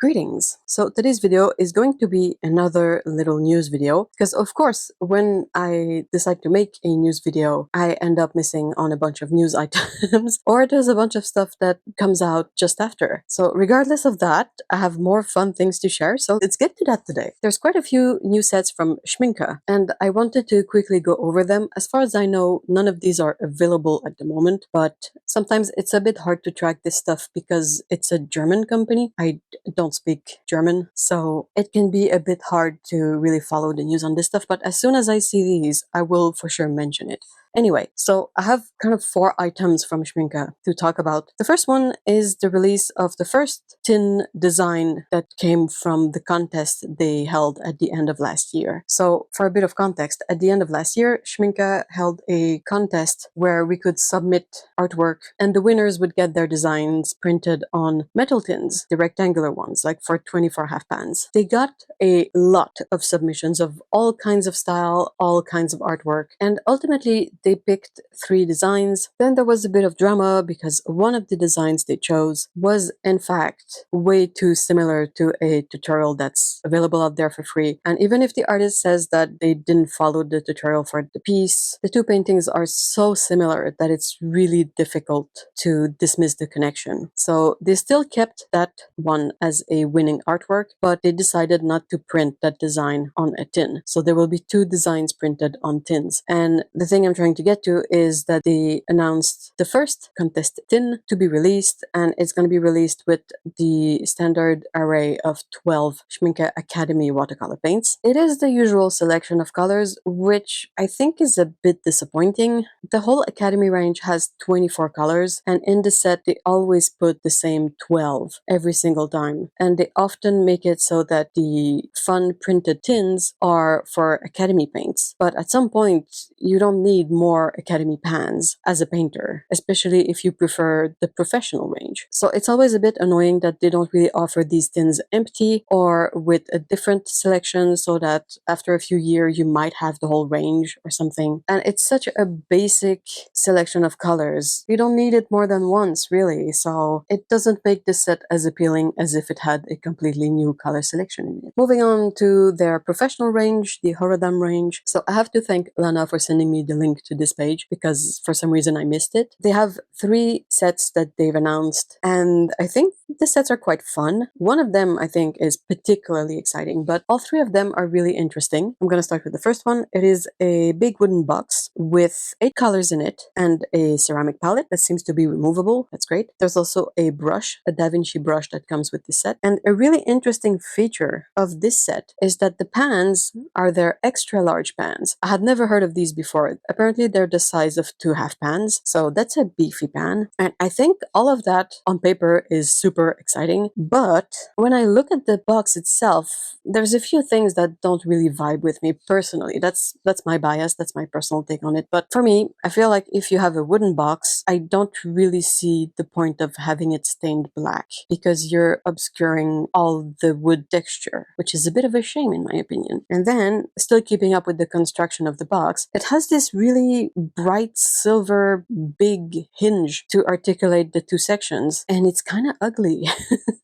Greetings! So today's video is going to be another little news video because of course when I decide to make a news video I end up missing on a bunch of news items or there's a bunch of stuff that comes out just after. So regardless of that, I have more fun things to share, so let's get to that today. There's quite a few new sets from Schmincke and I wanted to quickly go over them. As far as I know, none of these are available at the moment, but sometimes it's a bit hard to track this stuff because it's a German company. I don't speak German, so it can be a bit hard to really follow the news on this stuff, but as soon as I see these, I will for sure mention it. Anyway, so I have kind of 4 items from Schmincke to talk about. The first one is the release of the first tin design that came from the contest they held at the end of last year. So for a bit of context, at the end of last year, Schmincke held a contest where we could submit artwork and the winners would get their designs printed on metal tins, the rectangular ones, like for 24 half pans. They got a lot of submissions of all kinds of style, all kinds of artwork, and ultimately they picked 3 designs. Then there was a bit of drama because one of the designs they chose was in fact way too similar to a tutorial that's available out there for free. And even if the artist says that they didn't follow the tutorial for the piece, the 2 paintings are so similar that it's really difficult to dismiss the connection. So they still kept that one as a winning artwork, but they decided not to print that design on a tin. So there will be 2 designs printed on tins. And the thing I'm trying to get to is that they announced the first contest tin to be released, and it's going to be released with the standard array of 12 Schmincke Academy watercolor paints. It is the usual selection of colors, which I think is a bit disappointing. The whole Academy range has 24 colors, and in the set they always put the same 12 every single time, and they often make it so that the fun printed tins are for Academy paints. But at some point you don't need more Academy pans as a painter, especially if you prefer the professional range. So it's always a bit annoying that they don't really offer these tins empty or with a different selection so that after a few years you might have the whole range or something. And it's such a basic selection of colors. You don't need it more than once, really, so it doesn't make this set as appealing as if it had a completely new color selection in it. Moving on to their professional range, the ERRATA range. So I have to thank Lana for sending me the link to this page because for some reason I missed it. They have 3 sets that they've announced, and I think the sets are quite fun. One of them I think is particularly exciting, but all 3 of them are really interesting. I'm going to start with the first one. It is a big wooden box with 8 colors in it and a ceramic palette that seems to be removable. That's great. There's also a brush, a Da Vinci brush that comes with this set. And a really interesting feature of this set is that the pans are their extra large pans. I had never heard of these before. Apparently they're the size of 2 half pans, so that's a beefy pan. And I think all of that on paper is super exciting, but when I look at the box itself, there's a few things that don't really vibe with me personally. That's my bias, that's my personal take on it. But for me, I feel like if you have a wooden box, I don't really see the point of having it stained black because you're obscuring all the wood texture, which is a bit of a shame in my opinion. And then, still keeping up with the construction of the box, it has this really bright silver big hinge to articulate the 2 sections, and it's kind of ugly.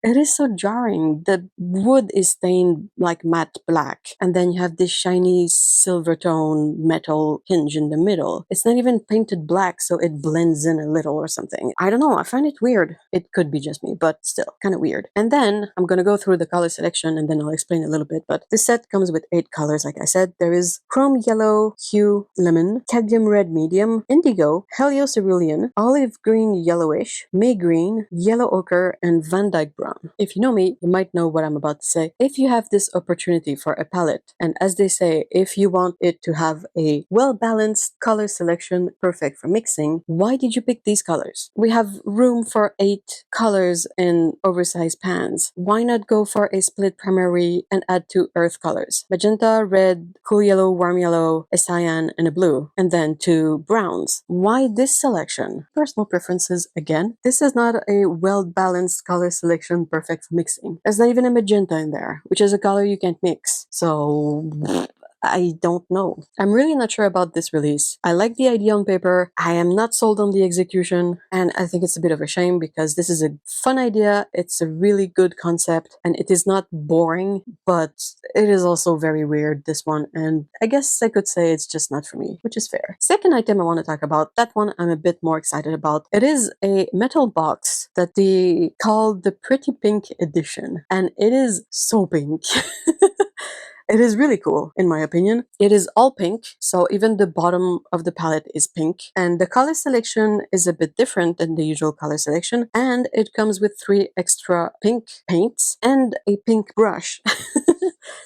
It is so jarring. The wood is stained like matte black, and then you have this shiny silver tone metal hinge in the middle. It's not even painted black, so it blends in a little or something. I don't know, I find it weird. It could be just me, but still, kind of weird. And then, I'm gonna go through the color selection and then I'll explain a little bit, but this set comes with 8 colors, like I said. There is chrome yellow, hue lemon, cadmium red medium, indigo, helio cerulean, olive green yellowish, may green, yellow ochre, and Van Dyke brown. If you know me, you might know what I'm about to say. If you have this opportunity for a palette, and as they say, if you want it to have a well-balanced color selection perfect for mixing, why did you pick these colors? We have room for 8 colors in oversized pans. Why not go for a split primary and add 2 earth colors? Magenta, red, cool yellow, warm yellow, a cyan, and a blue, and then 2 browns. Why this selection? Personal preferences again. This is not a well-balanced color selection perfect for mixing. There's not even a magenta in there, which is a color you can't mix. So I don't know. I'm really not sure about this release. I like the idea on paper. I am not sold on the execution, and I think it's a bit of a shame because this is a fun idea. It's a really good concept, and it is not boring, but it is also very weird, this one, and I guess I could say it's just not for me, which is fair. Second item I want to talk about, that one I'm a bit more excited about. It is a metal box that they call the Pretty Pink Edition, and it is so pink. It is really cool, in my opinion. It is all pink, so even the bottom of the palette is pink. And the color selection is a bit different than the usual color selection. And it comes with 3 extra pink paints and a pink brush.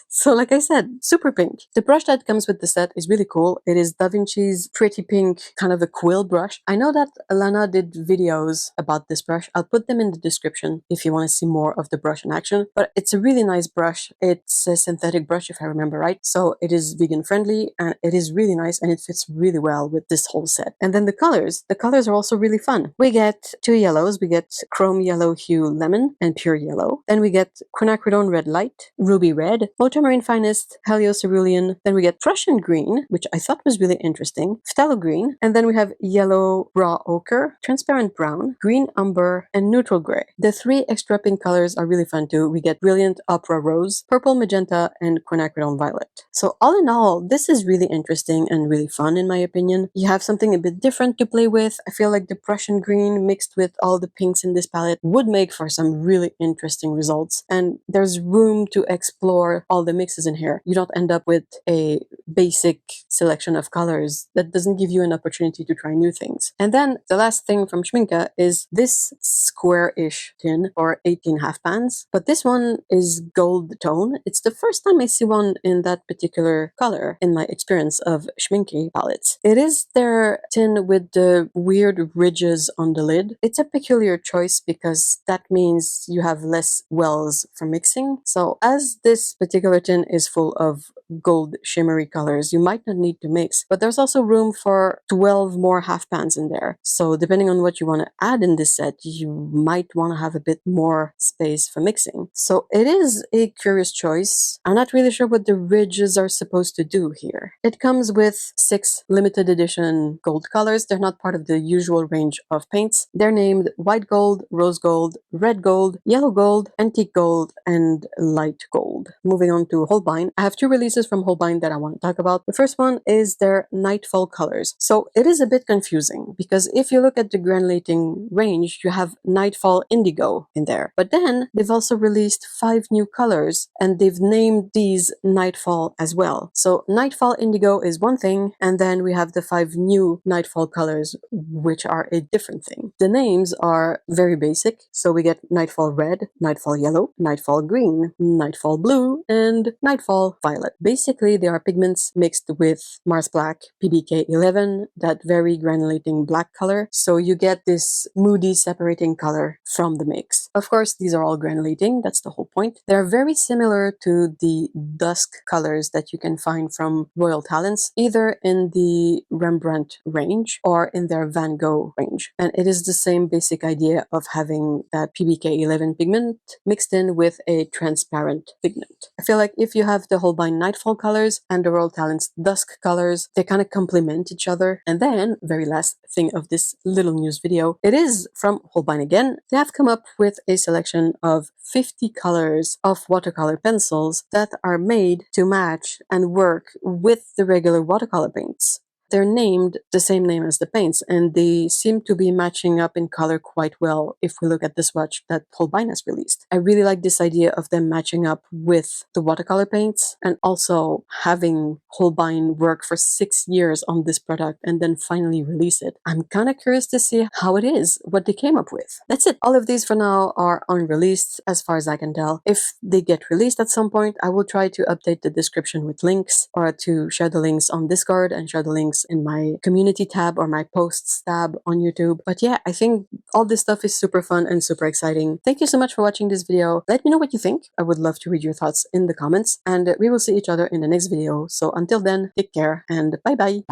So like I said, super pink. The brush that comes with the set is really cool. It is Da Vinci's Pretty Pink, kind of a quill brush. I know that Alana did videos about this brush. I'll put them in the description if you want to see more of the brush in action. But it's a really nice brush. It's a synthetic brush, if I remember right. So it is vegan friendly and it is really nice and it fits really well with this whole set. And then the colors. The colors are also really fun. We get 2 yellows. We get Chrome Yellow Hue Lemon and Pure Yellow. Then we get Quinacridone Red Light, Ruby Red, Ultramarine Finest, Helio Cerulean. Then we get Prussian Green, which I thought was really interesting, Phthalo Green, and then we have Yellow Raw Ochre, Transparent Brown, Green Umber, and Neutral Gray. The 3 extra pink colors are really fun too. We get Brilliant Opera Rose, Purple Magenta, and Quinacridone Violet. So all in all, this is really interesting and really fun in my opinion. You have something a bit different to play with. I feel like the Prussian Green mixed with all the pinks in this palette would make for some really interesting results. And there's room to explore all the mixes in here. You don't end up with a basic selection of colors that doesn't give you an opportunity to try new things. And then the last thing from Schmincke is this square-ish tin or 18 half pans, but this one is gold tone. It's the first time I see one in that particular color in my experience of Schmincke palettes. It is their tin with the weird ridges on the lid. It's a peculiar choice because that means you have less wells for mixing. So as this particular tin is full of gold shimmery colors, you might not need to mix, but there's also room for 12 more half pans in there. So depending on what you want to add in this set, you might want to have a bit more space for mixing. So it is a curious choice. I'm not really sure what the ridges are supposed to do here. It comes with 6 limited edition gold colors. They're not part of the usual range of paints. They're named white gold, rose gold, red gold, yellow gold, antique gold, and light gold. Moving on to Holbein, I have 2 releases from Holbein that I want to talk about. The first one is their Nightfall colors. So it is a bit confusing because if you look at the granulating range, you have Nightfall Indigo in there. But then they've also released 5 new colors and they've named these Nightfall as well. So Nightfall Indigo is one thing, and then we have the 5 new Nightfall colors, which are a different thing. The names are very basic. So we get Nightfall Red, Nightfall Yellow, Nightfall Green, Nightfall Blue, and Nightfall Violet. Basically, they are pigments mixed with Mars Black, PBK11, that very granulating black color. So you get this moody separating color from the mix. Of course, these are all granulating. That's the whole point. They're very similar to the dusk colors that you can find from Royal Talents, either in the Rembrandt range or in their Van Gogh range. And it is the same basic idea of having that PBK11 pigment mixed in with a transparent pigment. I feel like if you have the Holbein Nightfall colors and the Royal Talents Dusk colors, they kind of complement each other. And then, very last thing of this little news video, it is from Holbein again. They have come up with a selection of 50 colors of watercolor pencils that are made to match and work with the regular watercolor paints. They're named the same name as the paints, and they seem to be matching up in color quite well if we look at the swatch that Holbein has released. I really like this idea of them matching up with the watercolor paints and also having Holbein work for 6 years on this product and then finally release it. I'm kind of curious to see how it is, what they came up with. That's it. All of these for now are unreleased as far as I can tell. If they get released at some point, I will try to update the description with links or to share the links on Discord and share the links in my community tab or my posts tab on YouTube. But yeah, I think all this stuff is super fun and super exciting. Thank you so much for watching this video. Let me know what you think. I would love to read your thoughts in the comments, and we will see each other in the next video. So until then, take care and bye bye.